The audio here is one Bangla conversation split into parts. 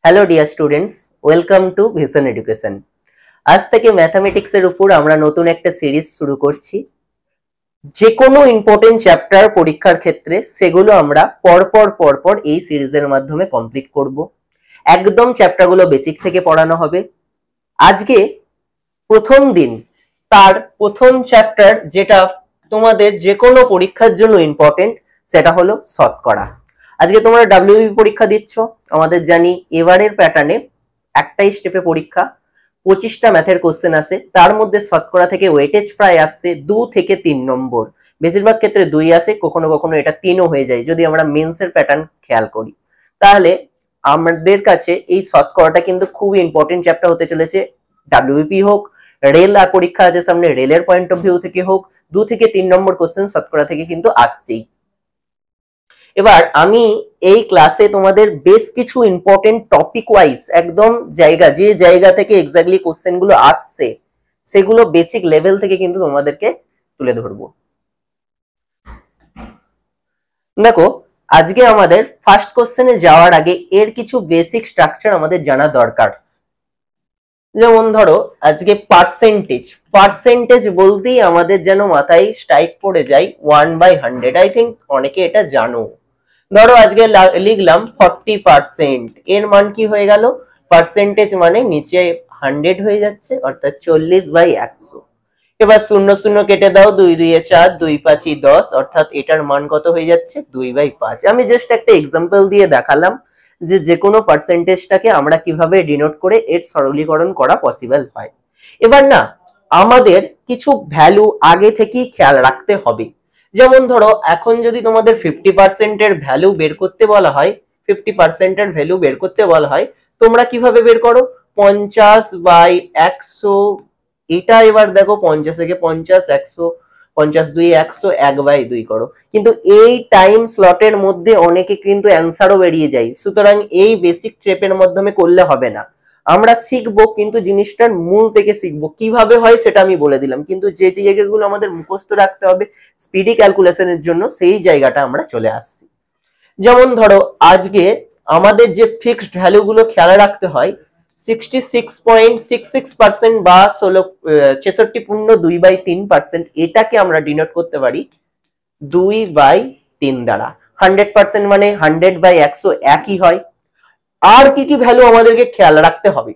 Hello dear students, welcome to vision education. আজ থেকে ম্যাথামেটিক্সের উপর আমরা নতুন একটা সিরিজ শুরু করছি। যে কোনো ইম্পর্টেন্ট চ্যাপ্টার পরীক্ষার ক্ষেত্রে সেগুলো আমরা পরপর এই সিরিজের মাধ্যমে কমপ্লিট করব। একদম চ্যাপ্টারগুলো বেসিক থেকে পড়ানো হবে। আজকে প্রথম দিন, তার প্রথম চ্যাপ্টার যেটা তোমাদের যে কোনো পরীক্ষার জন্য ইম্পর্টেন্ট, সেটা হলো শতকরা। আজকে তোমরা ডাব্লিউবি পরীক্ষা দিচ্ছ। আমাদের জানি এবারের প্যাটার্নে একটাই স্টেপে পরীক্ষা, 25টা ম্যাথের কোশ্চেন আসে, তার মধ্যে শতকরা থেকে ওয়েটেজ প্রায় আসছে 2 থেকে 3 নম্বর। বেশিরভাগ ক্ষেত্রে 2 আসে, কখনো কখনো এটা 3ও হয়ে যায় যদি আমরা মেন্সের প্যাটার্ন খেয়াল করি। তাহলে আমাদের কাছে এই শতকরাটা কিন্তু খুবই ইম্পর্টেন্ট চ্যাপ্টার হতে চলেছে। ডাব্লিউবি হোক, রেল আর পরীক্ষা আছে সামনে, রেলের পয়েন্ট অফ ভিউ থেকে হোক, 2 থেকে 3 নম্বর কোশ্চেন শতকরা থেকে কিন্তু আসছেই। এবার আমি এই ক্লাসে তোমাদের বেশ কিছু ইম্পর্টেন্ট টপিক ওয়াইজ একদম যে জায়গা থেকে এক্স্যাক্টলি কোশ্চেন গুলো আসছে সেগুলো বেসিক লেভেল থেকে কিন্তু তোমাদেরকে তুলে ধরবো। দেখো, আজকে আমাদের ফার্স্ট কোশ্চেনে যাওয়ার আগে এর কিছু বেসিক স্ট্রাকচার আমাদের জানা দরকার। যেমন ধরো, আজকে পার্সেন্টেজ বলতেই আমাদের যেন মাথায় স্ট্রাইক পড়ে যায় 1/100। আই থিঙ্ক অনেকে এটা জানো। ধরো আজকে লিখলাম 40%, এর মান কি হয়ে গেল? পার্সেন্টেজ মানে নিচে 100 হয়ে যাচ্ছে, অর্থাৎ 40/100। এবার 0 0 কেটে দাও, 2 2 এ 4, 2 5 10, অর্থাৎ এটার মান কত হয়ে যাচ্ছে? 2/5। আমি জাস্ট একটা এক্সাম্পল দিয়ে দেখালাম যে কোনো পার্সেন্টেজটাকে আমরা কিভাবে ডিনোট করে এর সরলীকরণ করা পসিবল হয়। এবার না, আমাদের কিছু ভ্যালু আগে থেকেই খেয়াল রাখতে হবে। যেমন ধরো, এখন যদি তোমাদের 50% এর ভ্যালু বের করতে বলা হয়, 50% এর ভ্যালু বের করতে বলা হয়, তোমরা কিভাবে বের করো? 50/100। এটা এবার দেখো, 50 থেকে 50, 100, 50 2 100, 1/2 করো। কিন্তু এই টাইম স্লটের মধ্যে অনেকে কিন্তু অ্যান্সারও বেরিয়ে যায়। সুতরাং এই বেসিক স্টেপের মাধ্যমে করলে হবে না। আমরা শিখবো, কিন্তু জিনিসটার মূল থেকে শিখবো। কিভাবে হয় সেটা আমি বলে দিলাম, কিন্তু যে জায়গাগুলো আমাদের মুখস্থ রাখতে হবে স্পিডি ক্যালকুলেশনের জন্য, সেই জায়গাটা আমরা চলে আসছি। যেমন ধরো, আজকে আমাদের যে ফিক্সড ভ্যালুগুলো খেয়াল রাখতে হয়, 66.66% বা 66.2/3%, এটাকে আমরা ডিনোট করতে পারি 2/3 দ্বারা। 100% মানে 100/100 একই হয়। আর কি কি ভ্যালু আমাদেরকে খেয়াল রাখতে হবে?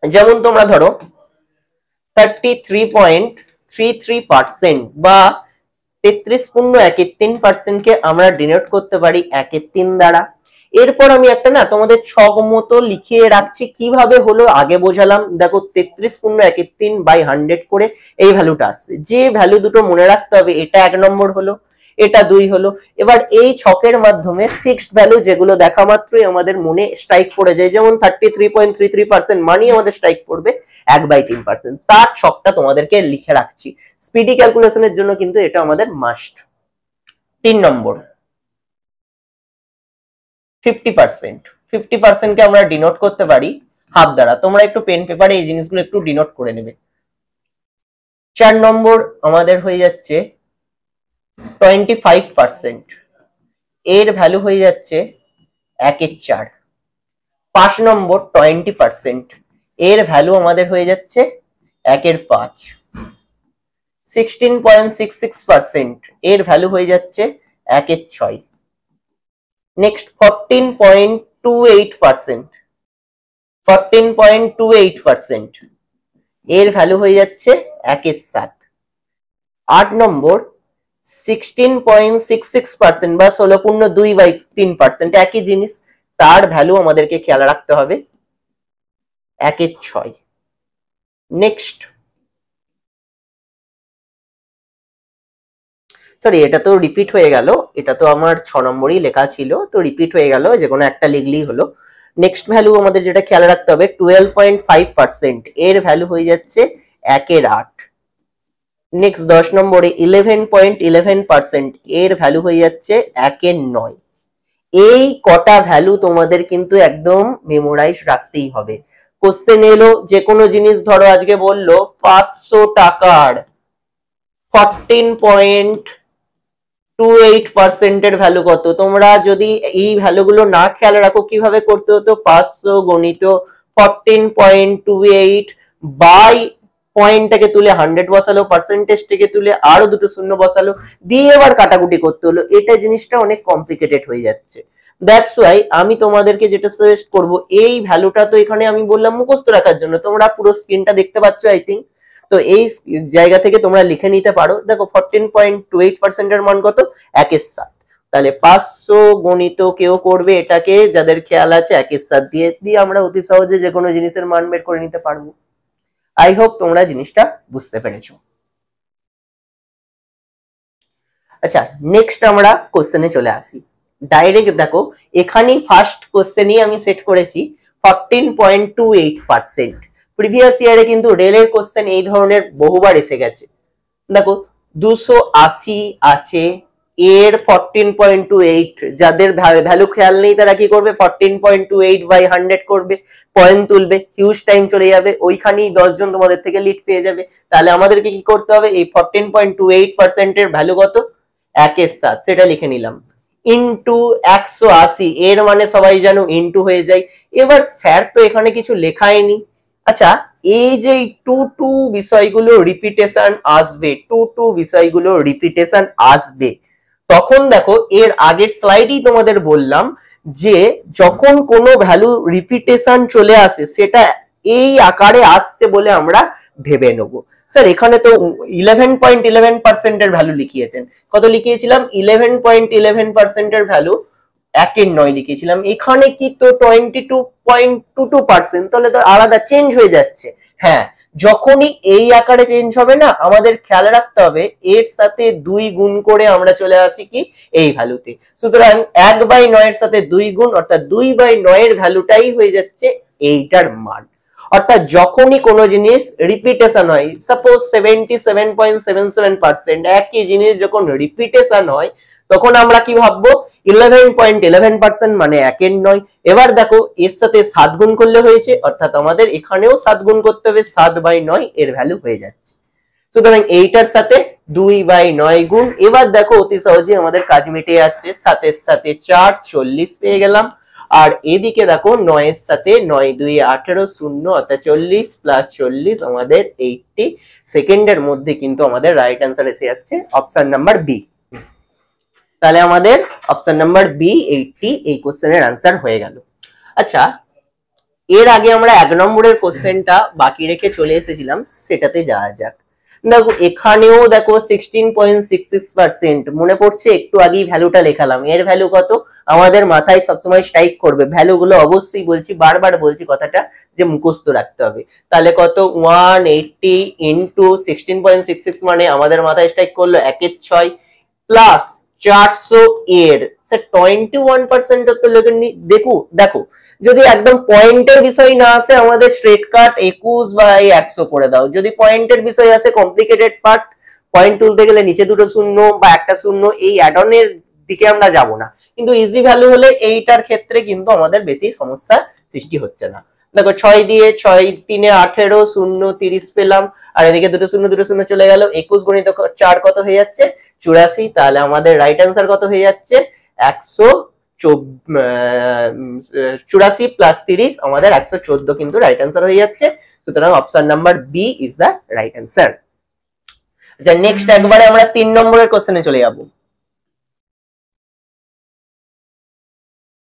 যেমন তোমরা ধরো 33.33% বা 33.13% কে আমরা ডিনোট করতে পারি 1/3 দ্বারা। এরপর আমি একটা না তোমাদের ছক মতো লিখিয়ে রাখছি, কিভাবে হলো আগে বোঝালাম। দেখো, 33.13/100 করে এই ভ্যালুটা আসছে। যে ভ্যালু দুটো মনে রাখতে হবে, এটা 1 নম্বর হলো, এটা 2 হলো। এবার এই ছকের মাধ্যমে ফিক্সড ভ্যালু যেগুলো দেখা মাত্রই আমাদের মনে স্ট্রাইক পড়ে যায়, যেমন 33.33% মানে আমাদের স্ট্রাইক পড়বে 1/3%, তার ছকটা তোমাদেরকে লিখে রাখছি। স্পিডি ক্যালকুলেশনের জন্য কিন্তু এটা আমাদের মাস্ট। 3 নম্বর 50% কে আমরা ডিনোট করতে পারি হাফ দ্বারা। তোমরা একটু পেন পেপারে এই জিনিসগুলো একটু ডিনোট করে নেবে। 4 নম্বর আমাদের হয়ে যাচ্ছে 25%, এর ভ্যালু হয়ে যাচ্ছে 1/4। 5 নম্বর 20%, এর ভ্যালু আমাদের হয়ে যাচ্ছে 1/5। 16.66%, এর ভ্যালু হয়ে যাচ্ছে 1/6। নেক্সট 14.28%, এর ভ্যালু হয়ে যাচ্ছে 1/7। 8 নম্বর 16.66% বা 16.2/3%, একই জিনিস, তার ভ্যালু আমাদেরকে খেয়াল রাখতে হবে 1/6। নেক্সট, সরি, এটা তো রিপিট হয়ে গেল, এটা তো আমার 6 নম্বরই লেখা ছিল, তো রিপিট হয়ে গেল, যে কোনো একটা লিখলেই হলো। নেক্সট ভ্যালু আমাদের যেটা খেয়াল রাখতে হবে 12.5%, এর ভ্যালু হয়ে যাচ্ছে 1/8। নেক্সট 10 নম্বরে 11.11%, এর ভ্যালু হয়ে যাচ্ছে 1/9। এই কটা ভ্যালু তোমাদের কিন্তু একদম মেমোরাইজ রাখতেই হবে। কোশ্চেন এলো যে কোনো জিনিস, ধরো আজকে বললো 500 টাকার 14.5 28% এর ভ্যালু কত? তোমরা যদি এই ভ্যালুগুলো না খেয়াল রাখো কিভাবে করতে হতো, 500 গণিত 14.28 বাই পয়েন্টটাকে তুলে 100 বসালো, পার্সেন্টেজটাকে তুলে আরো দুটো শূন্য বসালো, দিয়ে এবার কাটাকুটি করতে হলো। এটা জিনিসটা অনেক কমপ্লিকেটেড হয়ে যাচ্ছে। দ্যাটস ওয়াই আমি তোমাদেরকে যেটা সাজেস্ট করব, এই ভ্যালুটা তো এখানে আমি বললাম মুখস্থ রাখার জন্য, তোমরা পুরো স্ক্রিনটা দেখতে পাচ্ছ আই থিঙ্ক। তো এই জায়গা থেকে তোমরা লিখে নিতে পারো। দেখো 14.28% এর মান কত? 1/7। তাহলে 500 গণিত কেউ করবে এটাকে, যাদের খেয়াল আছে 1/7 দিয়ে দিয়ে আমরা অতি সহজে যে কোনো জিনিসের মান বের করে নিতে পারবো। আই হোপ তোমরা জিনিসটা বুঝতে পেরেছো। আচ্ছা, নেক্সট আমরা কোশ্চেনে চলে আসি। ডাইরেক্ট দেখো এখানেই ফার্স্ট কোশ্চেনই আমি সেট করেছি 14.28%। প্রিভিয়াস ইয়ারে কিন্তু রেলের কোশ্চেন এই ধরনের বহুবার এসে গেছে। দেখো 280 আছে, এর 14.28, যাদের ভ্যালু খেয়াল নেই তারা কি করবে, 14.28 বাই 100 করবে, পয়েন্ট তুলবে, হিউজ টাইম চলে যাবে, ওইখানেই 10 জন তোমাদের থেকে লিড পেয়ে যাবে। তাহলে আমাদেরকে কি করতে হবে, এই 14.28% এর ভ্যালু কত? 1/7, সেটা লিখে নিলাম, ইন্টু 180, এর মানে সবাই জানো ইন্টু হয়ে যায়। এবার স্যার তো এখানে কিছু লেখায়নি। আচ্ছা, এই যে টু বিষয়গুলো রিপিটেশন আসবে, টু বিষয়গুলো রিপিটেশন আসবে, তখন দেখো এর আগের স্লাইডেই তোমাদের বললাম যে যখন কোনো ভ্যালু রিপিটেশন চলে আসে সেটা এই আকারে আসছে বলে আমরা ভেবে নেব। স্যার এখানে তো 11.11% এর ভ্যালু লিখিয়েছেন, কত লিখিয়েছিলাম? 11.11% এর ভ্যালু 1/9 লিখেছিলাম, এখানে কি তো 22.22%, তাহলে তো আলাদা চেঞ্জ হয়ে যাচ্ছে। হ্যাঁ, যখনই এই আকারে চেঞ্জ হবে না, আমাদের খেয়াল রাখতে হবে এর সাথে 2 গুণ করে আমরা চলে আসি কি এই ভ্যালুতে। সুতরাং 1/9 এর সাথে 2 গুণ, অর্থাৎ 2/9 এর ভ্যালুটাই হয়ে যাচ্ছে এইটার মান। অর্থাৎ যখনই কোনো জিনিস রিপিটেশন হয়, সাপোজ 77.77%, একই জিনিস যখন রিপিটেশন হয় তখন আমরা কি ভাববো, 11.11% মানে 1/9। এবার দেখো এর সাথে 7 গুণ করলে হয়েছে, অর্থাৎ আমাদের এখানেও 7 গুণ করতে হবে, 7/9 এর ভ্যালু হয়ে যাচ্ছে। সুতরাং এইটার সাথে 2/9 গুণ। এবার দেখো অতি সহজে আমাদের কাজ মিটে যাচ্ছে, 7 এর সাথে 4, 40 পেয়ে গেলাম। আর এদিকে দেখো 9 এর সাথে 9 2 18, 0 অর্থাৎ 40 প্লাস 40 আমাদের 80 সেকেন্ডের মধ্যে কিন্তু আমাদের রাইট অ্যান্সার এসে যাচ্ছে অপশন নাম্বার বি। তাহলে আমাদের অপশন নাম্বার বি 80 এই কোশ্চেনের আনসার হয়ে গেল। আচ্ছা, এর আগে আমরা 1 নম্বরের কোশ্চেনটা বাকি রেখে চলে এসেছিলাম, সেটাতে যাওয়া যাক। দেখো এখানেও দেখো 16.66%, মনে পড়ছে একটু আগেই ভ্যালুটা লেখালাম, এর ভ্যালু কত? আমাদের মাথায় সবসময় স্ট্রাইক করবে, ভ্যালুগুলো অবশ্যই বলছি, বারবার বলছি কথাটা যে মুখস্থ রাখতে হবে। তাহলে কত? 180 ইন্টু 16.66 মানে আমাদের মাথায় স্ট্রাইক করলো 1/6 প্লাস 400 এর 21% তো লেখেননি। দেখো যদি একদম পয়েন্টের বিষয় না আসে আমাদের স্ট্রেট কাট 21/100 করে দাও। যদি পয়েন্টের বিষয় আসে কমপ্লিকেটেড পার্ট, পয়েন্ট তুলতে গেলে নিচে দুটো শূন্য বা একটা শূন্য, এই অ্যাড অনের দিকে আমরা যাব না। কিন্তু ইজি ভ্যালু হলে এইটার ক্ষেত্রে কিন্তু আমাদের বেশি সমস্যা সৃষ্টি হচ্ছে না। দেখো 6 দিয়ে 6 3 18, 0 30 পেলাম, আর এদিকে দুটো শূন্য চলে গেল, 21 গুণিত 4 কত হয়ে যাচ্ছে? 84। তাহলে আমাদের রাইট অ্যান্সার কত হয়ে যাচ্ছে? 184 প্লাস 30 আমাদের 114 কিন্তু রাইট অ্যান্সার হয়ে যাচ্ছে। সুতরাং option number B is the right answer. আচ্ছা, নেক্সট একবারে আমরা 3 নম্বরের কোশ্চেনে চলে যাব।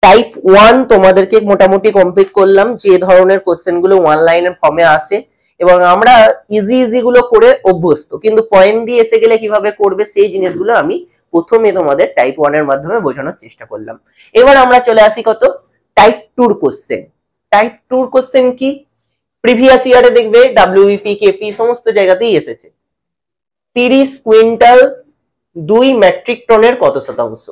টাইপ 1 তোমাদেরকে মোটামুটি কমপ্লিট করলাম, যে ধরনের কোশ্চেন গুলো 1 লাইনের ফর্মে আসে এবং আমরা ইজি গুলো করে অভ্যস্ত, কিন্তু পয়েন্ট দিয়ে এসে গেলে কিভাবে করবে সেই জিনিসগুলো আমি প্রথমে তোমাদের টাইপ 1 এর মাধ্যমে বোঝানোর চেষ্টা করলাম। এবার আমরা চলে আসি কত? Type 2 question. টাইপ 2 কোশ্চেন কি? প্রিভিয়াস ইয়ারে দেখবে ডব্লিউবিপি, কেপি সমস্ত জায়গাতেই এসেছে। 30 কুইন্টাল 2 মেট্রিক টনের কত শতাংশ?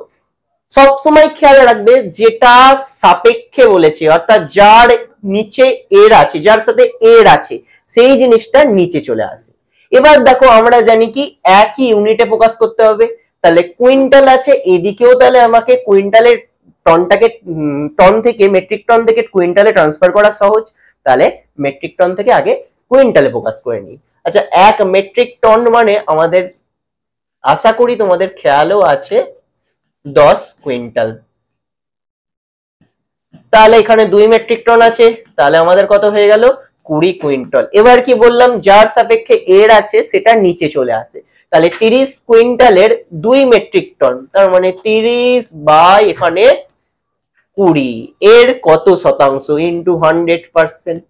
সবসময় খেয়াল রাখবে যেটা সাপেক্ষে বলেছে, অর্থাৎ যার নিচে এর আছে, যার সাথে এর আছে সেই জিনিসটা নিচে চলে আসে। এবার দেখো আমরা জানি কি একই ইউনিটে প্রকাশ করতে হবে, তাহলে কুইন্টাল আছে এদিকেও, তাহলে আমাকে কুইন্টালের টনটাকে টন থেকে মেট্রিক টন থেকে কুইন্টালে ট্রান্সফার করা সহজ, তাহলে মেট্রিক টন থেকে আগে কুইন্টালে প্রকাশ করে নিই। আচ্ছা, 1 মেট্রিক টন মানে আমাদের আশা করি তোমাদের খেয়ালও আছে 10 কুইন্টাল। তাহলে এখানে 2 মেট্রিক টন আছে, তাহলে আমাদের কত হয়ে গেল 20 কুইন্টাল। এবার কি বললাম, যার সাপেক্ষে এর আছে সেটা নিচে চলে আসে, তাহলে 30 কুইন্টালের 2 মেট্রিক টন, তার মানে 30 বাই এখানে 20, এর কত শতাংশ ইন্টু 100%,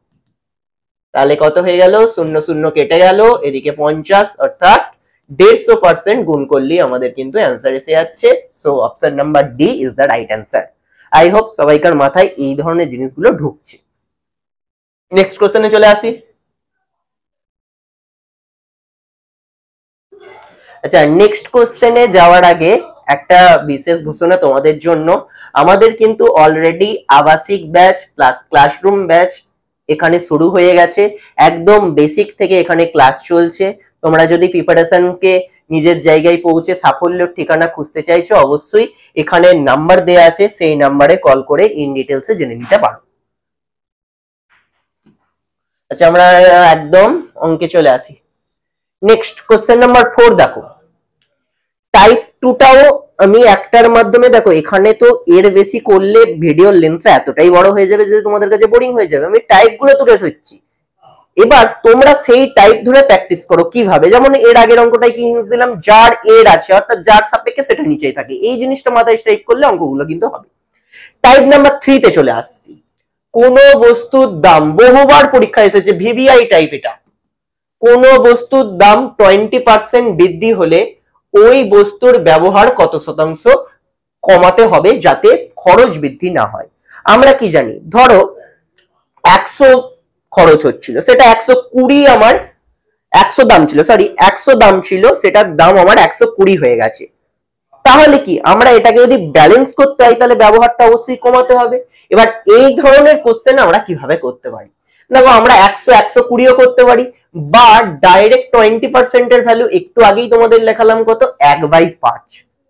তাহলে কত হয়ে গেল, 0 0 কেটে গেল, এদিকে 50, অর্থাৎ 150% গুণ করলেই আমাদের কিন্তু অ্যান্সার এসে যাচ্ছে। So option number D is the right answer. I hope সবাইকার মাথায় এই ধরনের জিনিসগুলো ঢুকছে। নেক্সট কোশ্চেনে চলে আসি। আচ্ছা, নেক্সট কোশ্চেনে যাওয়ার আগে একটা বিশেষ ঘোষণা তোমাদের জন্য। আমাদের কিন্তু অলরেডি আবাসিক ব্যাচ প্লাস ক্লাসরুম ব্যাচ এখানে শুরু হয়ে গেছে, একদম বেসিক থেকে এখানে ক্লাস চলছে। তোমরা যদি প্রিপারেশনকে নিজের জায়গায় পৌঁছে সাফল্যের ঠিকানা খুঁজতে চাইছো, অবশ্যই এখানে নাম্বার দেয়া আছে, সেই নাম্বারে কল করে ইন ডিটেলসে জেনে নিতে পারো। আচ্ছা, আমরা একদম অঙ্কে চলে আসি। নেক্সট কোশ্চেন নাম্বার 4 দেখো, টাইপ 2টাও আমি একটার মাধ্যমে, দেখো এখানে তো এর বেশি করলে ভিডিওর লেন্থটা এতটাই বড় হয়ে যাবে যে তোমাদের কাছে বোরিং হয়ে যাবে, আমি টাইপ গুলো তুলে ধরছি। এবার তোমরা সেই টাইপ ধরে প্র্যাকটিস করো। কিভাবে, যেমন এর আগের অঙ্কটাই কি হিন্টস দিলাম, যার এর আছে অর্থাৎ যার সাপেক্ষে সেটা নিচেই থাকে, এই জিনিসটা মাথায় স্ট্রাইক করলে অঙ্কগুলো কিন্তু হবে। টাইপ নাম্বার 3 তে চলে আসছি। কোন বস্তুর দাম, বহুবার পরীক্ষা এসেছে, ভিভিআই টাইপ এটা, কোন বস্তুর দাম 20% বৃদ্ধি হলে ওই বস্তুর ব্যবহার কত শতাংশ কমাতে হবে যাতে খরচ বৃদ্ধি না হয়। আমরা কি জানি, ধরো 100 খরচ হচ্ছিল, সেটা 120 আমার 100 দাম ছিল, সরি 100 দাম ছিল, সেটার দাম আমার 120 হয়ে গেছে। তাহলে কি আমরা এটাকে যদি ব্যালেন্স করতে হয় তাহলে ব্যবহারটা অবশ্যই কমাতে হবে। এবার এই ধরনের কোশ্চেন আমরা কিভাবে করতে পারি, দেখো আমরা 100 120ও করতে পারি, বা ডাইরেক্ট 20% এর ভ্যালু একটু আগেই তোমাদের লেখালাম কত, 1/5,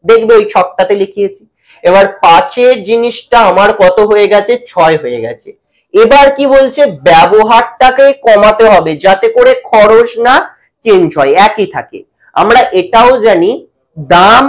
দেখবে ওই ছকটাতে লিখিয়েছি। এবার 5 এর জিনিসটা আমার কত হয়ে গেছে, 6 হয়ে গেছে। এবার কি বলছে, ব্যবহারটাকে কমাতে হবে যাতে করে খরচ না চেঞ্জ হয়, একই থাকে। আমরা এটাও জানি দাম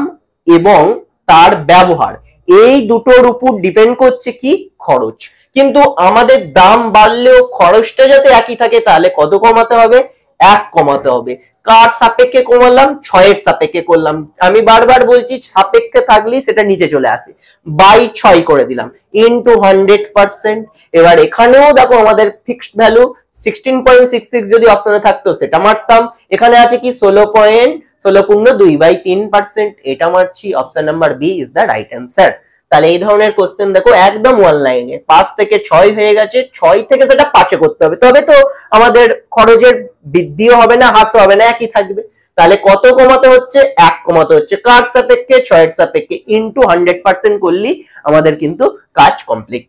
এবং তার ব্যবহার এই দুটোর উপর ডিপেন্ড করছে কি, খরচ। কিন্তু আমাদের দাম বাড়লেও খরচটা যাতে একই থাকে, তাহলে কত কমাতে হবে, 1 কমাতে হবে। কার সাপেক্ষে কমালাম, 6 এর সাপেক্ষে করলাম। আমি বারবার বলছি সাপেক্ষে থাকলেই সেটা নিচে চলে আসে, বাই 6 করে দিলাম ইনটু 100%। এবার এখানেও দেখো আমাদের ফিক্সড ভ্যালু 16.66 যদি অপশনে থাকতো সেটা মারতাম, এখানে আছে কি 16.16 এটা মারছি। Option number B is the right answer. তাহলে এই ধরনের কোশ্চেন দেখো একদম ওয়ান লাইনে, 5 থেকে 6 হয়ে গেছে, 6 থেকে সেটা 5 করতে হবে, তবে তো আমাদের খরচের বৃদ্ধিও হবে না হ্রাসও হবে না, একই থাকবে। তাহলে কত কমাতে হচ্ছে, 1 কমাতে হচ্ছে, কার সাপেক্ষে, 6 এর সাপেক্ষে, ইনটু 100% করলেই আমাদের কিন্তু কাজ কমপ্লিট।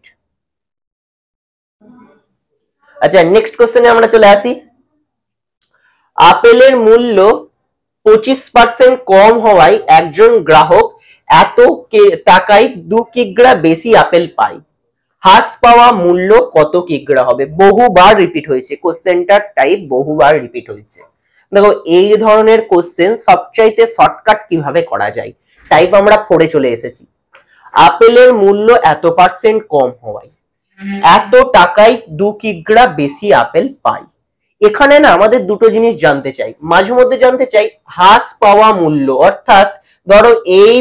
আচ্ছা, নেক্সট কোশ্চেনে আমরা চলে আসি। আপেলের মূল্য 25% কম হওয়ায় একজন গ্রাহক এত টাকায় 2 কিগ্রা বেশি আপেল পায়, হ্রাস পাওয়া মূল্য কত কিগ্রা হবে। বহুবার রিপিট হয়েছে কোশ্চেনটার টাইপ, বহুবার রিপিট হয়েছে। দেখো এই ধরনের কোশ্চেন সবচাইতে শর্টকাট কিভাবে করা যায়, টাইপ আমরা 4 চলে এসেছি। আপেলের মূল্য এত পার্সেন্ট কম হওয়ায় এত টাকায় 2 কিগ্রা বেশি আপেল পাই। এখানে না আমাদের দুটো জিনিস জানতে চাই, মাঝে মধ্যে জানতে চাই হ্রাস পাওয়া মূল্য, অর্থাৎ ধরো এই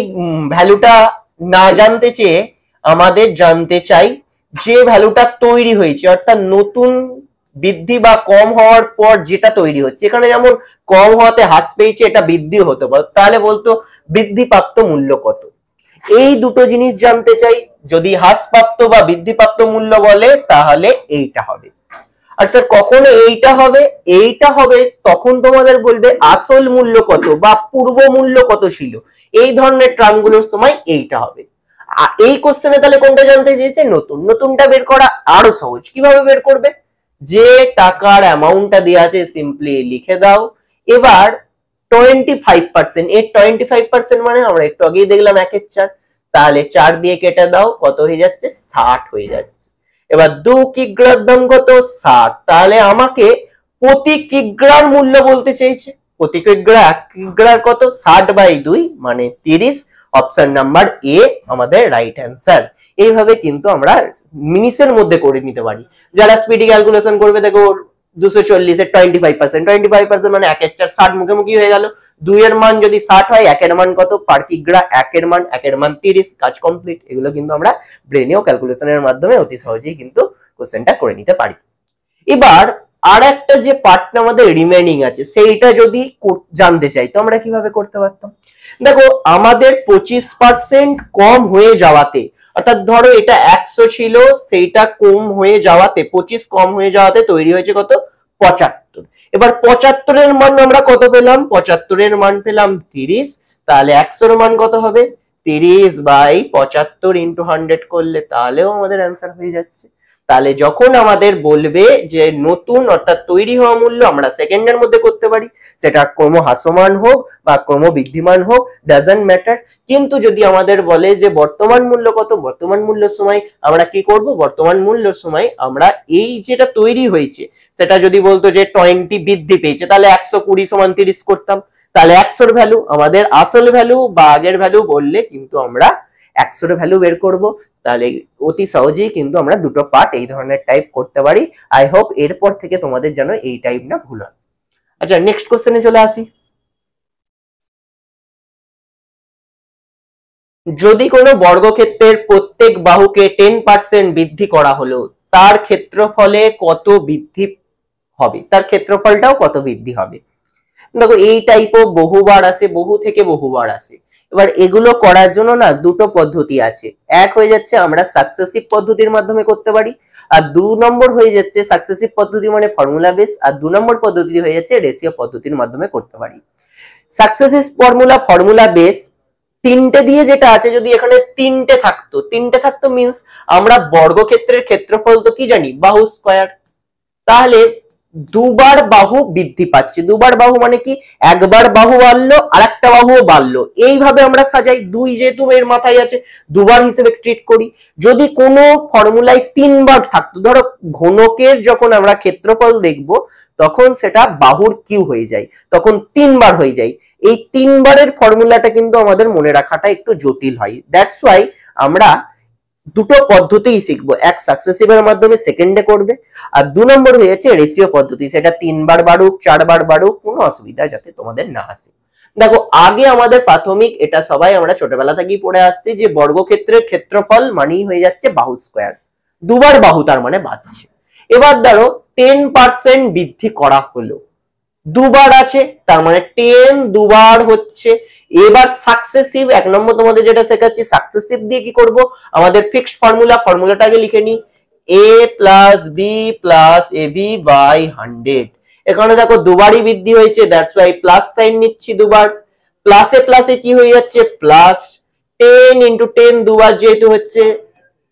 ভ্যালুটা না জানতে চেয়ে আমাদের জানতে চাই যে ভ্যালুটা তৈরি হয়েছে, অর্থাৎ নতুন বৃদ্ধি বা কম হওয়ার পর যেটা তৈরি হচ্ছে। এখানে যেমন কম হওয়াতে হ্রাস পেয়েছে, এটা বৃদ্ধি হতে পারে, তাহলে বলতো বৃদ্ধিপ্রাপ্ত মূল্য কত। এই দুটো জিনিস জানতে চাই, যদি হ্রাসপ্রাপ্ত বা বৃদ্ধিপ্রাপ্ত মূল্য বলে তাহলে এইটা হবে। আর স্যার কখন এইটা হবে তখন তোমাদের বলবে আসল মূল্য কত বা পূর্ব মূল্য কত ছিল, এই ধরনের টার্মগুলোর সময় এইটা হবে। এই কোশ্চেনে তাহলে কোনটা জানতে চেয়েছে, নতুনটা বের করা আরো সহজ। কিভাবে বের করবে, যে টাকার অ্যামাউন্টটা দেওয়া আছে সিম্পলি লিখে দাও। এবার 25%, এর 25% মানে আমরা একটু আগেই দেখলাম 1/4, তাহলে 4 দিয়ে কেটে দাও, কত হয়ে যাচ্ছে, 60 হয়ে যাচ্ছে। এবার 2 কিগ্রার দাম কত, 60, তাহলে আমাকে প্রতি কিগ্রার মূল্য বলতে চেয়েছে। প্রতি কিগ্রা 1 কিগ্রার কত 60/2 মানে 30। অপশন নাম্বার এ আমাদের রাইট অ্যান্সার। এইভাবে কিন্তু আমরা মিনিটের মধ্যে করে নিতে পারি। যারা স্পিডি ক্যালকুলেশন করবে দেখো 240 এর 25% মানে 1 এর 4 60 মুখোমুখি হয়ে গেল। 2 এর মান যদি 60 হয় 1 এর মান কত পার কিগ্রা 1 এর মান 30, কাজ কমপ্লিট। এগুলো কিন্তু আমরা ব্রেনেও ক্যালকুলেশনের মাধ্যমে অতি সহজেই কিন্তু কোশ্চেনটা করে নিতে পারি। এবার আর একটা যে পার্টটা আমাদের রিমেইনিং আছে সেইটা যদি জানতে চাই তো আমরা কিভাবে করতে পারতাম। দেখো আমাদের 25% কম হয়ে যাওয়াতে, অর্থাৎ ধরো এটা 100 ছিল সেইটা কম হয়ে যাওয়াতে 25 কম হয়ে যাওয়াতে তৈরি হয়েছে কত 75। এবার 75 এর মান আমরা কত পেলাম, 75 এর মান পেলাম 30। তাহলে 100 এর মান কত হবে 30/75 ইন্টু 100 করলে তাহলেও আমাদের অ্যান্সার হয়ে যাচ্ছে। তাহলে যখন আমাদের বলবে যে নতুন অর্থাৎ তৈরি হওয়া মূল্য আমরা সেকেন্ডের মধ্যে করতে পারি, সেটা ক্রমহ্রাসমান হোক বা ক্রমবৃদ্ধিমান হোক, ডাজন্ট ম্যাটার। কিন্তু যদি আমাদের বলে যে বর্তমান মূল্য কত, বর্তমান মূল্যের সময় আমরা কি করব, বর্তমান মূল্যের সময় আমরা এই যেটা তৈরি হয়েছে সেটা যদি বলতো যে 20 বৃদ্ধি পেয়েছে তাহলে 120 = 30 করতাম। তাহলে 100 এর ভ্যালু আমাদের আসল ভ্যালু বা আগের ভ্যালু বললে কিন্তু আমরা 100 এর ভ্যালু বের করব। তাহলে অতি সহজেই কিন্তু আমরা দুটো পার্ট এই ধরনের টাইপ করতে পারি। আই হোপ এরপর থেকে তোমাদের যেন এই টাইপ না ভুল হয়। আচ্ছা নেক্সট কোশ্চেনে চলে আসি। যদি কোনো বর্গক্ষেত্রের প্রত্যেক বাহুকে 10% বৃদ্ধি করা হলো তার ক্ষেত্রফলে কত বৃদ্ধি হবে, তার ক্ষেত্রফলটাও কত বৃদ্ধি হবে। দেখো এই টাইপও বহুবার আসে, বহু থেকে বহুবার আসে। এবার এগুলো করার জন্য না দুটো পদ্ধতি আছে। এক হয়ে যাচ্ছে আমরা সাকসেসিভ পদ্ধতির মাধ্যমে করতে পারি, আর 2 নম্বর হয়ে যাচ্ছে সাকসেসিভ পদ্ধতি মানে ফর্মুলা বেস, আর 2 নম্বর পদ্ধতি হয়ে যাচ্ছে রেশিও পদ্ধতির মাধ্যমে করতে পারি। সাকসেসিভ ফর্মুলা বেস তিনটে দিয়ে যেটা আছে, যদি এখানে তিনটে থাকতো মিন্স আমরা বর্গক্ষেত্রের ক্ষেত্রফল তো কি জানি বাহু স্কয়ার, তাহলে দুবার বাহু বৃদ্ধি পাচ্ছে। দুবার বাহু মানে কি একবার বাহু বাড়লো আর একটা বাহুও বাড়লো, এইভাবে আমরা সাজাই। 2 যেহেতু এর মাথায় আছে দুবার হিসেবে ট্রিট করি। যদি কোনো ফর্মুলায় 3 বার থাকতো, ধরো ঘনকের যখন আমরা ক্ষেত্রফল দেখব তখন সেটা বাহুর কিউ হয়ে যায়, তখন 3 বার হয়ে যায়। এই 3 বারের ফর্মুলাটা কিন্তু আমাদের মনে রাখাটা একটু জটিল হয়। দ্যাটস ওয়াই আমরা দুটো পদ্ধতিই শিখবো, এক সাকসেসিভ এর মাধ্যমে সেকেন্ডে করবে, আর 2 নম্বর হয়ে যাচ্ছে রেশিও পদ্ধতি, সেটা 3 বার বাড়ুক 4 বার বাড়ুক কোনো অসুবিধা যাতে তোমাদের না আসে। দেখো আগে আমাদের প্রাথমিক এটা সবাই আমরা ছোটবেলা থেকেই পড়ে আসছি যে বর্গক্ষেত্রের ক্ষেত্রফল মানেই হয়ে যাচ্ছে বাহু স্কয়ার, দুবার বাহু তার মানে বাড়ছে। এবার ধরো 10% বৃদ্ধি করা হলো, দুবার আছে তার মানে 10 দুবার হচ্ছে। এবার সাকসেসিভ 1 নম্বর তোমাদের যেটা শেখাচ্ছি, সাকসেসিভ দিয়ে কি করব, আমাদের ফিক্সড ফর্মুলাটাকে লিখে নি a plus B plus A B by 100। এখানে দেখো দুবারই বৃদ্ধি হয়েছে, দ্যাটস ওয়াই প্লাস সাইন নিচ্ছি দুবার। প্লাসে প্লাসে কি হয়ে যাচ্ছে প্লাস 10 ইন্টু 10 দুবার যেহেতু হচ্ছে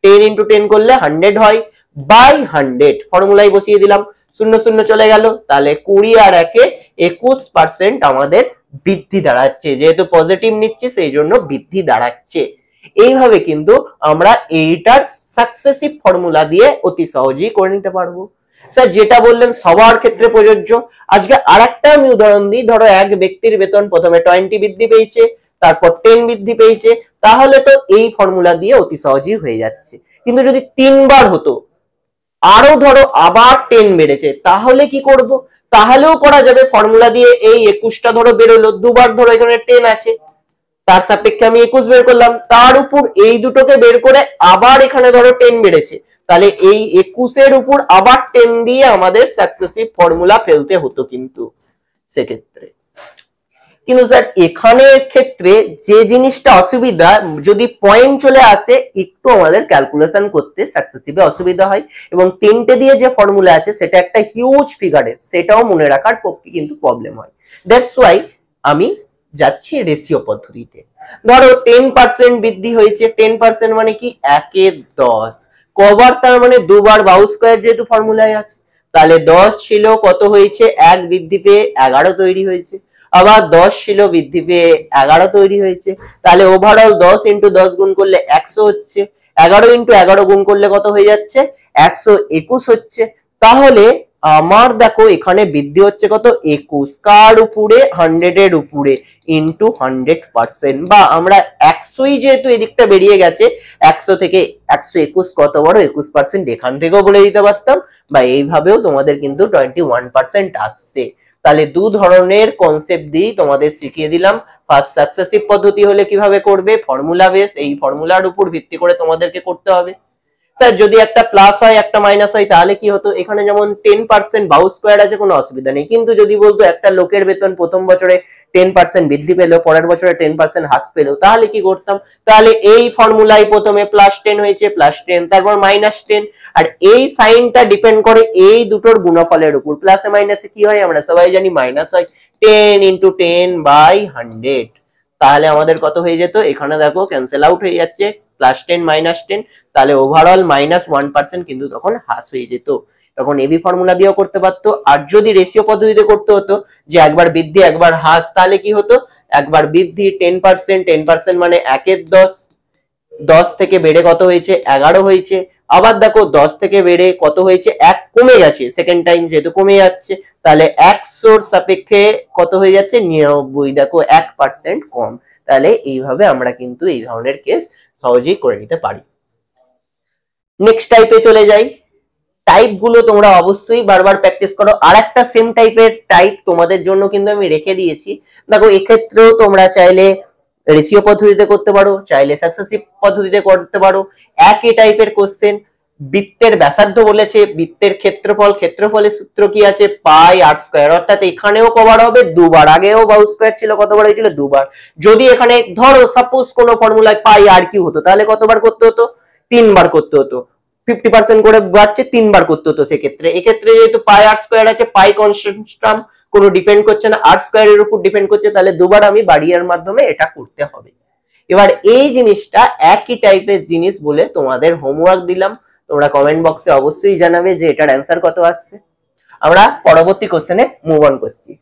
10 ইন্টু 10 করলে 100 হয় বাই 100 ফর্মুলায় বসিয়ে দিলাম, 0 0 চলে গেল। তাহলে 20 আর 1 21% আমাদের বৃদ্ধি দাঁড়াচ্ছে, যেহেতু পজিটিভ নিচ্ছি সেই জন্য বৃদ্ধি দাঁড়াচ্ছে। এইভাবে কিন্তু আমরা এইটার সাকসেসিভ ফর্মুলা দিয়ে অতি সহজেই করে নিতে পারবো। স্যার যেটা বললেন সবার ক্ষেত্রে প্রযোজ্য। আজকে আরেকটা আমি উদাহরণ দিই, ধরো এক ব্যক্তির বেতন প্রথমে 20 বৃদ্ধি পেয়েছে, তারপর 10 বৃদ্ধি পেয়েছে, তাহলে তো এই ফর্মুলা দিয়ে অতি সহজেই হয়ে যাচ্ছে। কিন্তু যদি 3 বার হতো, আরো ধরো আবার 10 বেড়েছে, তাহলে কি করব, তাহলেও করা যাবে ফর্মুলা দিয়ে। এই 21টা ধরো বেরোলো, দুবার ধরো এখানে 10 আছে, তার সাপেক্ষে আমি 21 বের করলাম, তার উপর এই দুটোকে বের করে আবার এখানে ধরো 10 বেড়েছে, তাহলে এই 21 এর উপর আবার 10 দিয়ে আমাদের সাকসেসিভ ফর্মুলা ফেলতে হতো কিন্তু সেক্ষেত্রে। কিন্তু স্যার এখানে ক্ষেত্রে যে জিনিসটা অসুবিধা, যদি পয়েন্ট চলে আসে একটু আমাদের ক্যালকুলেশন করতে সাকসেসিভে অসুবিধা হয়, এবং 3টে দিয়ে যে ফর্মুলা আছে সেটা একটা হিউজ ফিগারের, সেটাও মনে রাখার পক্ষে কিন্তু প্রবলেম হয়। দ্যাটস ওয়াই আমি যাচ্ছি রেশিও পদ্ধতিতে। ধরো 10% বৃদ্ধি হয়েছে, 10% মানে কি 1 এ 10 কবার, তার মানে দুবার বাহু স্কয়ার যেহেতু ফর্মুলায় আছে, তাহলে 10 ছিল কত হয়েছে 1 বৃদ্ধি পেয়ে 11 তৈরি হয়েছে, আবার 10 ছিল বৃদ্ধি পেয়ে 11 তৈরি হয়েছে, তাহলে ওভারঅল 10 ইন্টু 10 গুণ করলে 100 হচ্ছে, 11 ইন্টু 11 গুণ করলে কত হয়ে যাচ্ছে 121 হচ্ছে। তাহলে আমার দেখো এখানে বৃদ্ধি হচ্ছে কত 21, কার উপরে 100 এর উপরে ইন্টু 100%, বা আমরা 100ই যেহেতু এদিকটা বেরিয়ে গেছে 100 থেকে 121 কত বড় 21%, এখান থেকেও বলে দিতে পারতাম, বা এইভাবেও তোমাদের কিন্তু 21% আসছে। তাহলে দু ধরনের কনসেপ্ট দিয়ে তোমাদের শিখিয়ে দিলাম। ফার্স্ট সাকসেসিভ পদ্ধতি হলে কিভাবে করবে, ফর্মুলা বেস, এই ফর্মুলার উপর ভিত্তি করে তোমাদেরকে করতে হবে। স্যার যদি একটা প্লাস হয় একটা মাইনাস হয় তাহলে কি হতো, এখানে যেমন 10% বাউ স্কোয়ার আছে কোনো অসুবিধা নেই, কিন্তু যদি বলতো একটা লোকের বেতন প্রথম বছরে 10% বৃদ্ধি পেলো, পরের বছরে 10% হ্রাস পেলো, তাহলে কি করতাম, তাহলে এই ফর্মুলায় প্রথমে +10 হয়েছে +10, তারপর -10, আর এই সাইনটা ডিপেন্ড করে এই দুটোর গুণফলের উপর, প্লাসে মাইনাসে কি হয় আমরা সবাই জানি মাইনাস হয়, 10 × 10/100, তাহলে আমাদের কত হয়ে যেত, এখানে দেখো ক্যান্সেল আউট হয়ে যাচ্ছে, +10 -10, তাহলে ওভারঅল -1% কিন্তু তখন হ্রাস হয়ে যেত। তখন এবি ফর্মুলা দিয়েও করতে পারতো, আর যদি রেশিও পদ্ধতিতে করতে হতো যে একবার বৃদ্ধি একবার হ্রাস, তাহলে কি হতো, একবার বৃদ্ধি 10% মানে 1/10, 10 থেকে বেড়ে কত হয়েছে 11 হয়েছে, আবার দেখো 10 থেকে বেড়ে কত হয়েছে 1 কমে গেছে, সেকেন্ড টাইম যেহেতু কমে যাচ্ছে, তাহলে 100 সাপেক্ষে কত হয়ে যাচ্ছে 99, দেখো 1% কম। তাহলে এইভাবে আমরা কিন্তু এই ধরনের কেস সহজেই করে নিতে পারি। নেক্সট টাইপে চলে যাই। টাইপ গুলো তোমরা অবশ্যই বারবার প্র্যাকটিস করো। আর একটা সেম টাইপের টাইপ তোমাদের জন্য কিন্তু আমি রেখে দিয়েছি। দেখো এক্ষেত্রেও তোমরা চাইলে রেশিও পদ্ধতিতে করতে পারো, চাইলে সাকসেসিভ পদ্ধতিতে করতে পারো। একই টাইপের কোশ্চেন, বৃত্তের ব্যাসার্ধ বলেছে, বৃত্তের ক্ষেত্রফল, ক্ষেত্রফলের সূত্র কি আছে πr², অর্থাৎ এখানেও কভার হবে দুবার, আগেও বাউ স্কয়ার ছিল কতবার হয়েছিল দুবার। যদি এখানে ধরো সাপোজ কোন ফর্মুলায় πr³ হতো, তাহলে কতবার করতে হতো 3বার করতে হতো, 50% করে বাড়ছে 3বার করতে হতো। সেক্ষেত্রে এক্ষেত্রে যেহেতু πr² আছে, পাই কনস্ট্যান্ট টার্ম, কোনো ডিপেন্ড করছে না, r² এর উপর ডিপেন্ড করছে, তাহলে দুবার আমি বাড়িয়ার মাধ্যমে এটা করতে হবে। এবার এই জিনিসটা একই টাইপের জিনিস বলে তোমাদের হোমওয়ার্ক দিলাম, তোমরা কমেন্ট বক্সে অবশ্যই জানাবে যে এটার অ্যান্সার কত আসছে। আমরা পরবর্তী কোশ্চেনে মুভ অন করছি।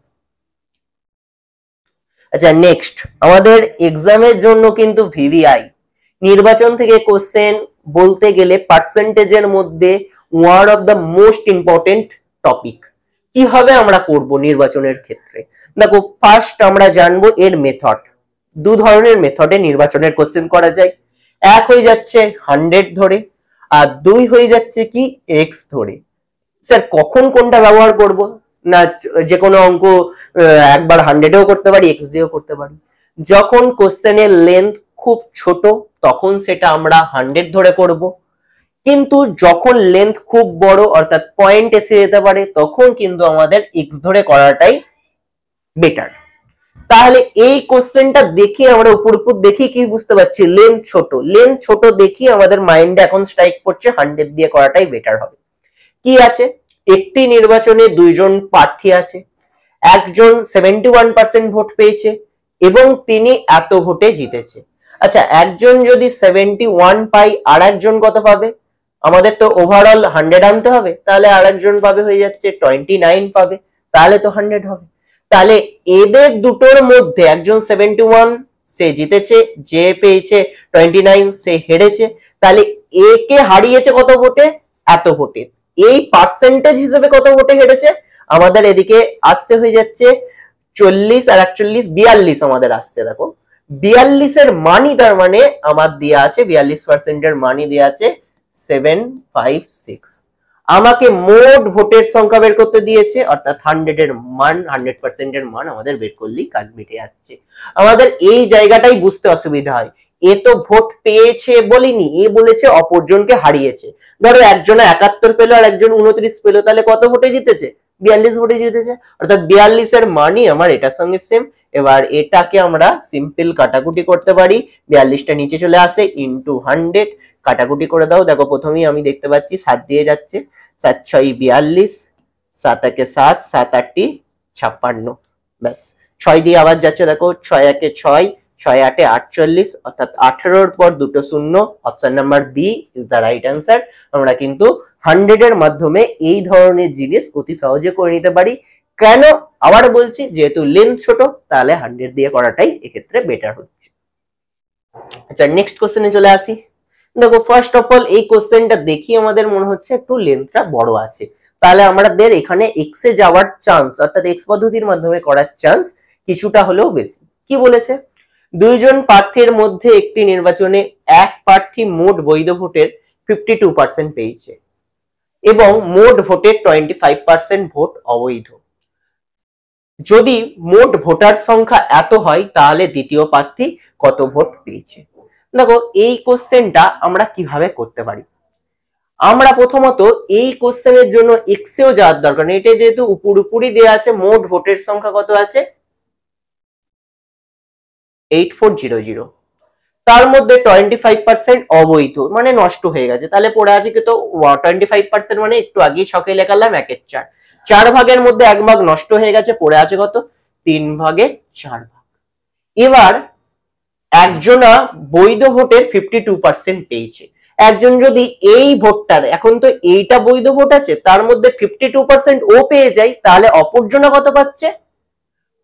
আচ্ছা নেক্সট, আমাদের এক্সামের জন্য কিন্তু ভিভিআই নির্বাচন থেকে কোশ্চেন বলতে গেলে পার্সেন্টেজের মধ্যে one of the most important topic. কিভাবে আমরা করব নির্বাচনের ক্ষেত্রে, দেখো ফার্স্ট আমরা জানবো এর মেথড। দু ধরনের মেথডে নির্বাচনের কোশ্চেন করা যায়, এক হয়ে যাচ্ছে 100 ধরে, আর দুই হয়ে যাচ্ছে কি এক্স ধরে। স্যার কখন কোনটা ব্যবহার করব, না যে কোনো অঙ্ক একবার 100-এও করতে পারি এক্স দিয়েও করতে পারি। যখন কোশ্চেনের লেন্থ খুব ছোট তখন সেটা আমরা 100 ধরে করব, কিন্তু যখন লেন্থ খুব বড় অর্থাৎ পয়েন্ট এসে যেতে পারে তখন কিন্তু আমাদের এক্স ধরে করাটাই বেটার। তাহলে এই কোশ্চেনটা দেখে আমরা উপর দেখি কি বুঝতে পারছি, লেন্থ ছোট দেখি আমাদের মাইন্ডে এখন স্ট্রাইক করছে 100 দিয়ে করাটাই বেটার হবে। কি আছে, একটি নির্বাচনে দুইজন প্রার্থী আছে, একজন 71% ভোট পেয়েছে এবং তিনি এত ভোটে জিতেছে। আচ্ছা একজন যদি 71 পাই আর একজন কত পাবে, আমাদের তো ওভারঅল 100 আনতে হবে, তাহলে আর একজন পাবে হয়ে যাচ্ছে 29 পাবে, তাহলে তো 100 হবে। তাহলে এদের দুটোর মধ্যে একজন 71 সে জিতেছে, যে পেয়েছে 29 সে হেরেছে, তাহলে এ কে হারিয়েছে কত ভোটে, এত ভোটে। এই পার্সেন্টেজ হিসেবে কত ভোটে হেরেছে, আমাদের এদিকে আসছে হয়ে যাচ্ছে 40 আর 41 42 আমাদের আসছে। দেখো 42 এর মানই তার মানে আমার দেয়া আছে, 42% এর মানই দেয়া আছে 756। আমাকে মোট ভোটের সংখ্যা বের করতে দিয়েছে, অর্থাৎ 100 এর মান, 100% এর মান আমাদের বের করলেই কাজ মিটে যাচ্ছে। আমাদের এই জায়গাটাই বুঝতে অসুবিধা হয়, এ তো ভোট পেয়েছে বলিনি, এ বলেছে অপরজনকে হারিয়েছে। ধরো একজন 71 পেলো আর একজন 29 পেলো, তাহলে কত ভোটে জিতেছে, 42 ভোটে জিতেছে, অর্থাৎ 42 এর মানই আমার এটার সঙ্গে সেম। এবার এটাকে আমরা সিম্পল কাটাকুটি করতে পারি, 42টা নিচে চলে আসে ইনটু 100, কাটাকুটি করে দাও। দেখো প্রথমেই আমি দেখতে পাচ্ছি 7 দিয়ে যাচ্ছে, 7 × 6 = 42, 7 × 1 = 7, 7 × 8 = 56, ব্যাস 6 দিয়ে আবার যাচ্ছে, দেখো 6 × 1 = 6, 6 × 8 = 48, অর্থাৎ 18 পর দুটো শূন্য, option number B is the right answer. আমরা কিন্তু 100 এর মাধ্যমে এই ধরনের জিনিস অতি সহজে করে নিতে পারি। কেন, আবার বলছি, যেহেতু লেন্থ ছোট তাহলে 100 দিয়ে করাটাই এক্ষেত্রে বেটার হচ্ছে। আচ্ছা নেক্সট কোশ্চেনে চলে আসি। দেখো ফার্স্ট অফ অল এই কোশ্চেনটা দেখি আমাদের মনে হচ্ছে একটু লেন্থটা বড় আছে, তাহলে আমাদের এখানে এক্স এ যাওয়ার চান্স অর্থাৎ এক্স পদ্ধতির মাধ্যমে করার চান্স কিছুটা হলেও বেশি। কি বলেছে, দুইজন প্রার্থীর মধ্যে একটি নির্বাচনে এক প্রার্থী মোট বৈধ ভোটের 52% পেয়েছে এবং মোট ভোটের 25% ভোট অবৈধ। যদি মোট ভোটার সংখ্যা এত হয় তাহলে দ্বিতীয় প্রার্থী কত ভোট পেয়েছে। দেখো এই কোশ্চেনটা আমরা কিভাবে করতে পারি, আমরা প্রথমত এই কোশ্চেনের জন্য এক্স এও যাওয়ার দরকার নেই, এটা যেহেতু উপরি দেওয়া আছে মোট ভোটের সংখ্যা কত আছে 8400, তার মধ্যে 25% অবৈধ মানে নষ্ট হয়ে গেছে, তাহলে পড়ে আছে কিন্তু 25% মানে একটু আগেই ছকে লেখালাম 1/4, 4 ভাগের মধ্যে 1 ভাগ নষ্ট হয়ে গেছে, পড়ে আছে কত 3 ভাগে 4 ভাগ। এবার একজনা বৈধ ভোটের 52% পেয়েছে, একজন যদি এই ভোটটার এখন তো এইটা বৈধ ভোট আছে তার মধ্যে 52% ও পেয়ে যায়, তাহলে অপরজনা কত পাচ্ছে,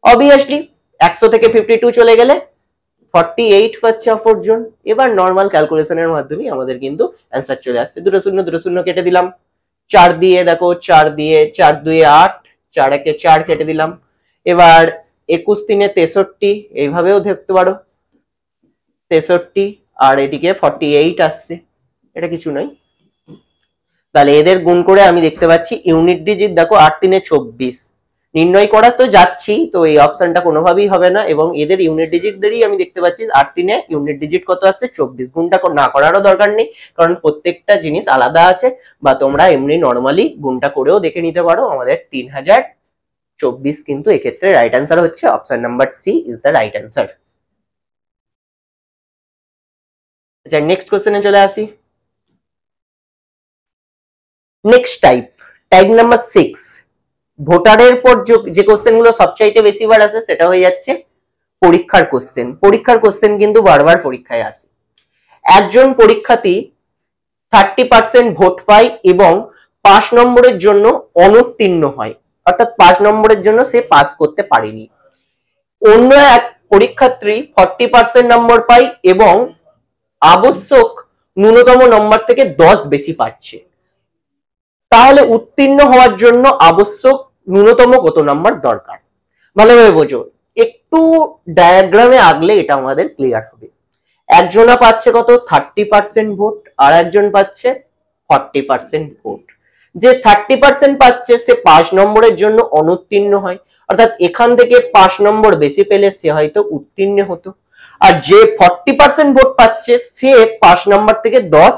অবভিয়াসলি 100 থেকে 52 চলে গেলে 48 পাচ্ছে অপরজন। এবার নর্মাল ক্যালকুলেশনের মাধ্যমে আমাদের কিন্তু অ্যান্সার চলে আসছে, দুটো শূন্য কেটে দিলাম, 4 দিয়ে দেখো 4 দিয়ে 4 2 8, 4 1 4 কেটে দিলাম। এবার 21 3 63, এইভাবেও দেখতে পারো 63 আর এদিকে 48 আসছে, এটা কিছু নয়। তাহলে এদের গুণ করে আমি দেখতে পাচ্ছি ইউনিট ডিজিট দেখো 8 3 24 নির্ণয় করা তো যাচ্ছি, তো এই অপশনটা কোনোভাবেই হবে না এবং এদের ইউনিট ডিজিটদেরই আমি দেখতে পাচ্ছি 8 3 ইউনিট ডিজিট কত আসছে 24, গুণটা না করারও দরকার নেই কারণ প্রত্যেকটা জিনিস আলাদা আছে, বা তোমরা এমনি নর্মালি গুণটা করেও দেখে নিতে পারো। আমাদের 3024 কিন্তু এক্ষেত্রে রাইট অ্যান্সার হচ্ছে option number C is the right answer. আচ্ছা নেক্সট কোশ্চেনে চলে আসি। নেক্সট টাইপ নাম্বার 6, ভোটারের পর যে কোশ্চেন গুলো সবচাইতে বেশি বার আসে সেটা হয়ে যাচ্ছে পরীক্ষার কোশ্চেন। পরীক্ষার কোশ্চেন কিন্তু বারবার পরীক্ষায় আসে। একজন পরীক্ষার্থী 30% ভোট পায় এবং 5 নম্বরের জন্য অনুত্তীর্ণ হয়, অর্থাৎ 5 নম্বরের জন্য সে পাস করতে পারেনি। অন্য এক পরীক্ষার্থী 40% নম্বর পায় এবং আবশ্যক ন্যূনতম নম্বর থেকে 10 বেশি পাচ্ছে, তাহলে উত্তীর্ণ হওয়ার জন্য আবশ্যক ন্যূনতম কত নাম্বার দরকার, ভালোভাবে বোঝো, একটু ডায়াগ্রামে আগলে এটা আমাদের ক্লিয়ার হবে। একজনা পাচ্ছে কত 30% ভোট আর একজন পাচ্ছে 40% ভোট। যে 30% পাচ্ছে সে 5 নম্বরের জন্য অনুত্তীর্ণ হয়, অর্থাৎ এখান থেকে 5 নম্বর বেশি পেলে সে হয়তো উত্তীর্ণ হতো, আর যে 40% ভোট পাচ্ছে সে 5 নম্বর থেকে 10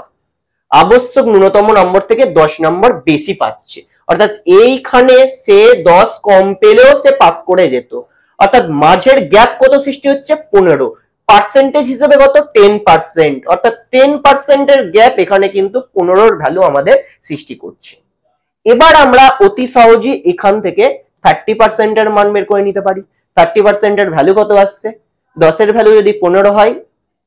আবশ্যক ন্যূনতম নম্বর থেকে 10 নম্বর বেশি পাচ্ছে, অর্থাৎ এইখানে সে 10 কম পেলেও সে পাস করে যেত, অর্থাৎ মাঝের গ্যাপ কত সৃষ্টি হচ্ছে 15, পার্সেন্টেজ হিসেবে কত 10%, অর্থাৎ 10% এর গ্যাপ এখানে কিন্তু 15 ভ্যালু আমাদের সৃষ্টি করছে। এবার আমরা অতি সহজেই এখান থেকে 30% এর মান বের করে নিতে পারি। 30% এর ভ্যালু কত আসছে, 10 এর ভ্যালু যদি 15 হয়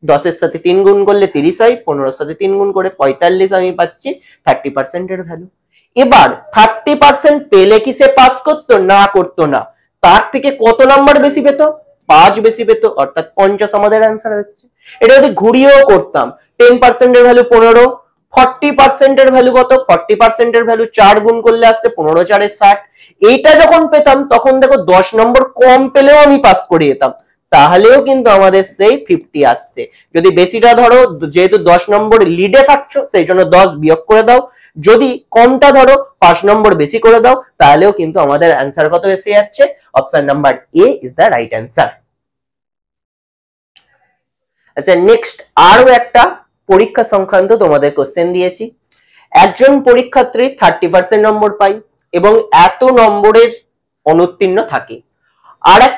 10 এর সাথে 3 গুণ করলে 30 হয়, 15 এর সাথে 3 গুণ করে 45 আমি পাচ্ছি 30% এর ভ্যালু। এবার 30% পেলে কি সে পাস করতো, না করতো না, তার থেকে কত নাম্বার বেশি পেত 5 বেশি পেত, অর্থাৎ 50 আমাদের অ্যান্সার হচ্ছে। এটা যদি ঘুরিয়েও করতাম 10% এর ভ্যালু 15, 40% এর ভ্যালু কত, 40% এর ভ্যালু 4 গুণ করলে আসছে 15 4 60, এইটা যখন পেতাম তখন দেখো 10 নম্বর কম পেলেও আমি পাস করে যেতাম, তাহলেও কিন্তু আমাদের সেই 50 আসছে। যদি বেশিটা ধরো যেহেতু 10 নম্বর লিডে থাকছো সেই জন্য 10 বিয়োগ করে দাও, যদি কমটা ধরো 5 নম্বর বেশি করে দাও, তাহলেও কিন্তু আমাদের অ্যান্সার কত এসে যাচ্ছে, option number A is the right answer. আচ্ছা নেক্সট আরো একটা পরীক্ষা সংক্রান্ত তোমাদের কোশ্চেন দিয়েছি। একজন পরীক্ষার্থী 30% নম্বর পায় এবং এত নম্বরের অনুত্তীর্ণ থাকে, আর এক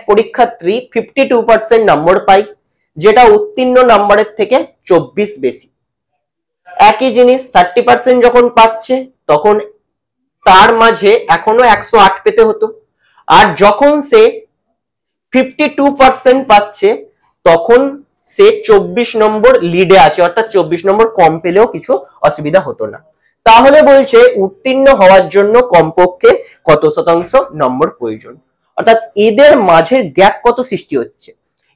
পরীক্ষার্থী 52% নম্বর পায় যেটা উত্তীর্ণ নম্বরের থেকে 24 বেশি। একই জিনিস 30% যখন পাচ্ছে তখন তার মাঝে এখনো 108 পেতে হতো, আর যখন সে 52% পাচ্ছে তখন সে 24 নম্বর লিডে আছে, অর্থাৎ 24 নম্বর কম পেলেও কিছু অসুবিধা হতো না। তাহলে বলছে উত্তীর্ণ হওয়ার জন্য কমপক্ষে কত শতাংশ নম্বর প্রয়োজন, অর্থাৎ এদের মাঝের গ্যাপ কত সৃষ্টি হচ্ছে।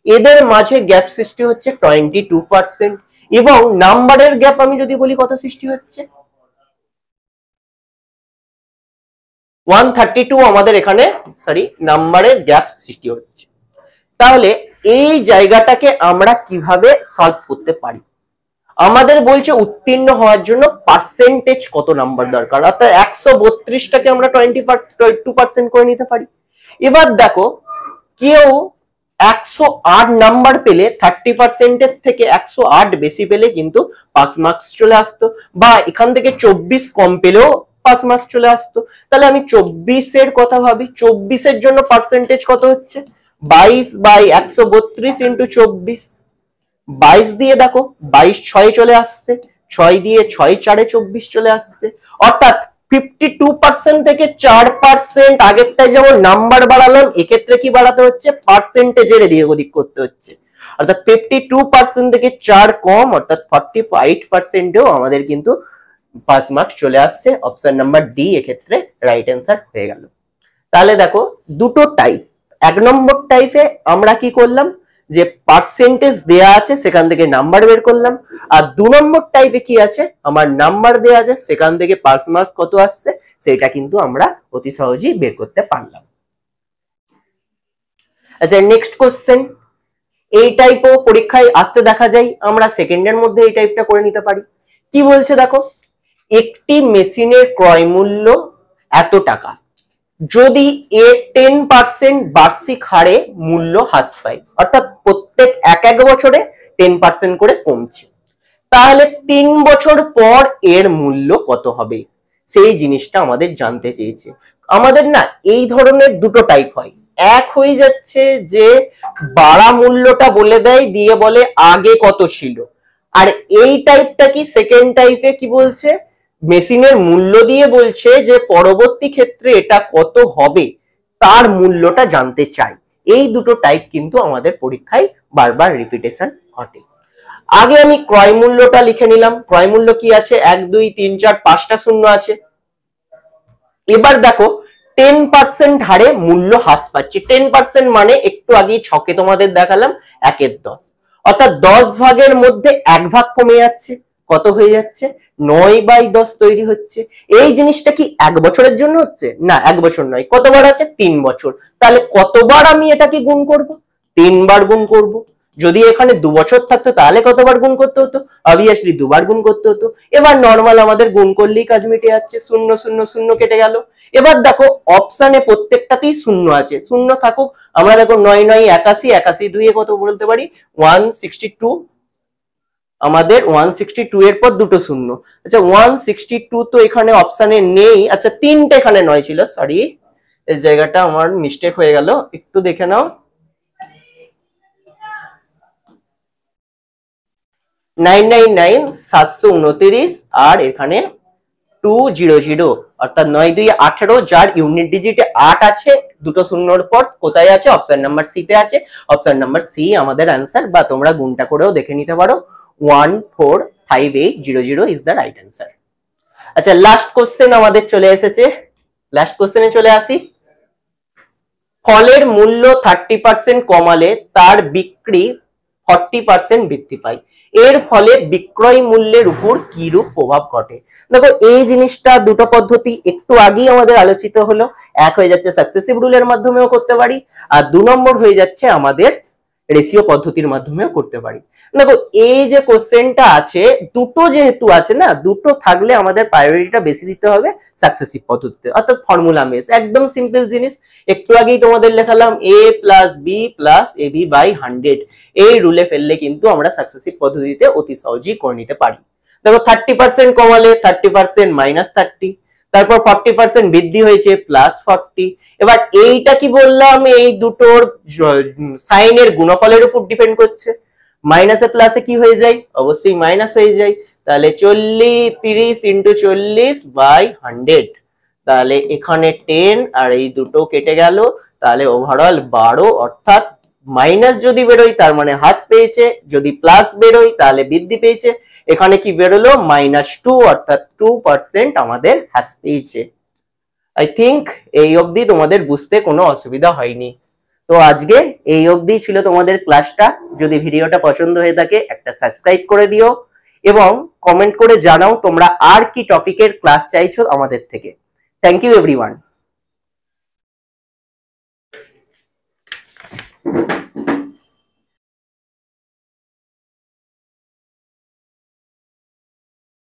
এদের মাঝে গ্যাপ সৃষ্টি হচ্ছে 22%, এবং নাম্বারের গ্যাপ আমি যদি বলি কত সৃষ্টি হচ্ছে 132 আমাদের এখানে নাম্বারের গ্যাপ সৃষ্টি হচ্ছে। তাহলে এই জায়গাটাকে আমরা কিভাবে সলভ করতে পারি? আমাদের বলছে উত্তীর্ণ হওয়ার জন্য পার্সেন্টেজ কত নাম্বার দরকার, অর্থাৎ 132টাকে আমরা 22% করে নিতে পারি। এবার দেখো কেউ 108 নাম্বার পেলে 30% থেকে 108 বেশি পেলে কিন্তু 5 মার্কস চলে আসতো, বা এখান থেকে 24 কম পেলেও 5 মার্কস চলে আসতো। তাহলে আমি 24 এর কথা ভাবি, 24 এর জন্য পার্সেন্টেজ কত হচ্ছে 22/132 ইন্টু 24, 22 দিয়ে দেখো 22 6 চলে আসছে, 6 দিয়ে 6 4 24 চলে আসছে, অর্থাৎ 52% থেকে 4%। আগেরটায় যেমন নাম্বার বাড়ালাম, এক্ষেত্রে কি বাড়াতে হচ্ছে পার্সেন্টেজের এদিক ওদিক করতে হচ্ছে, অর্থাৎ 52% থেকে 4 কম অর্থাৎ 48%এও আমাদের কিন্তু 5 মার্কস চলে আসছে। অপশন নাম্বার ডি এক্ষেত্রে রাইট অ্যান্সার হয়ে গেল। তাহলে দেখো দুটো টাইপ, এক নম্বর টাইপে আমরা কি করলাম যে পার্সেন্টেজ দেয়া আছে সেখান থেকে নাম্বার বের করলাম, আর 2 নম্বর টাইপে কি আছে আমার নাম্বার দেয়া আছে সেখান থেকে পাস মার্কস কত আসছে সেটা কিন্তু আমরা অতি সহজেই বের করতে পারলাম। আচ্ছা নেক্সট কোশ্চেন, এই টাইপও পরীক্ষায় আসতে দেখা যায়, আমরা সেকেন্ডের মধ্যে এই টাইপটা করে নিতে পারি। কি বলছে দেখো, একটি মেশিনের ক্রয় মূল্য এত টাকা, যদি এর 10% বার্ষিক হারে মূল্য হ্রাস পায়, অর্থাৎ প্রত্যেক এক বছরে 10% করে কমছে, তাহলে 3 বছর পর এর মূল্য কত হবে সেই জিনিসটা আমাদের জানতে চেয়েছে। আমাদের না এই ধরনের দুটো টাইপ হয়, এক হয়ে যাচ্ছে যে বাড়া মূল্যটা বলে দেয় দিয়ে বলে আগে কত ছিল, আর এই টাইপটা কি সেকেন্ড টাইপে কি বলছে মেশিনের মূল্য দিয়ে বলছে যে পরবর্তী ক্ষেত্রে এটা কত হবে তার মূল্যটা জানতে চাই। এই দুটো টাইপ কিন্তু আমাদের পরীক্ষায় বারবার রিপিটেশন ঘটে। আগে আমি ক্রয় মূল্যটা লিখে নিলাম, ক্রয় মূল্য কি আছে 1 2 3 4 5টা শূন্য আছে। এবার দেখো 10% হারে মূল্য হ্রাস পাচ্ছে, 10% মানে একটু আগে ছকে তোমাদের দেখালাম 1/10, অর্থাৎ 10 ভাগের মধ্যে 1 ভাগ কমে যাচ্ছে, কত হয়ে যাচ্ছে 9/10 তৈরি হচ্ছে। এই জিনিসটা কি 1 বছরের জন্য হচ্ছে না, 1 বছর নয়, কতবার আছে 3 বছর, তাহলে কতবার আমি এটাকে গুণ করব 3 বার গুণ করব। যদি এখানে 2 বছর থাকতো তাহলে কতবার গুণ করতে হতো, অবভিয়াসলি 2 বার গুণ করতে হতো। এবার নরমাল আমাদের গুণ করলেই কাজ মিটে যাচ্ছে, 0 0 0 কেটে গেল। এবার দেখো অপশনে প্রত্যেকটাতেই শূন্য আছে, শূন্য থাকুক, আমরা দেখো 9 9 81, 81 2 কত বলতে পারি 162, আমাদের 162 এর পর দুটো শূন্য। আচ্ছা 162 তো এখানে অপশনে নেই, আচ্ছা তিনটে এখানে নয় ছিল, সরি এই জায়গাটা আমার মিস্টেক হয়ে গেল, একটু দেখে নাও। 999 729 আর এখানে 200, অর্থাৎ 9 2 18, যার ইউনিট ডিজিটে 8 আছে, দুটো শূন্যর পর কোথায় আছে অপশন নাম্বার সি তে আছে, অপশন নাম্বার সি আমাদের অ্যান্সার, বা তোমরা গুণটা করেও দেখে নিতে পারো 145800 ইজ দ্য রাইট অ্যান্সার। আচ্ছা লাস্ট কোশ্চেন আমাদের চলে এসেছে, লাস্ট কোশ্চেনে চলে আসি। ফলের মূল্য 30% কমালে তার বিক্রি 40% বৃদ্ধি পায়, এর ফলে বিক্রয় মূল্যের উপর কি রূপ প্রভাব ঘটে। দেখো এই জিনিসটা দুটো পদ্ধতি একটু আগেই আমাদের আলোচিত হলো, এক হয়ে যাচ্ছে সাকসেসিভ রুলের মাধ্যমেও করতে পারি, আর 2 নম্বর হয়ে যাচ্ছে আমাদের রেশিও পদ্ধতির মাধ্যমেও করতে পারি। দেখো এই যে কোশ্চেনটা আছে দুটো যেহেতু আছে না, দুটো থাকলে আমাদের প্রায়োরিটিটা বেশি দিতে হবে সাকসেসিভ পদ্ধতিতে, অর্থাৎ ফর্মুলা মেস, একদম সিম্পল জিনিস। একটু আগেই তোমাদের লেখালাম a + b + ab/100, এই রুলে ফেললে কিন্তু আমরা সাকসেসিভ পদ্ধতিতে অতি সহজেই করে নিতে পারি। দেখো 30% কমালে 30% -30, তারপর 40% বৃদ্ধি হয়েছে +40। এবার এইটা কি বললাম, এই দুটোর সাইনের গুণফলের উপর ডিপেন্ড করছে, মাইনাসে প্লাসে কি হয়ে যায় অবশ্যই মাইনাস হয়ে যায়, তাহলে 30 × 40/100, তাহলে এখানে 10 আর এই দুটো কেটে গেল, তাহলে ওভারঅল 12, অর্থাৎ মাইনাস যদি বেরোয় তার মানে হ্রাস পেয়েছে, যদি প্লাস বেরোয় তাহলে বৃদ্ধি পেয়েছে। এখানে কি বেরোলো -2, অর্থাৎ 2% আমাদের হ্রাস পেয়েছে। আই থিঙ্ক এই অবধি তোমাদের বুঝতে কোনো অসুবিধা হয়নি। তো আজকে এই অবধি ছিল তোমাদের ক্লাসটা। যদি ভিডিওটা পছন্দ হয়ে থাকে একটা সাবস্ক্রাইব করে দিও এবং কমেন্ট করে জানাও তোমরা আর কি টপিকের ক্লাস চাইছো আমাদের থেকে। Thank you everyone.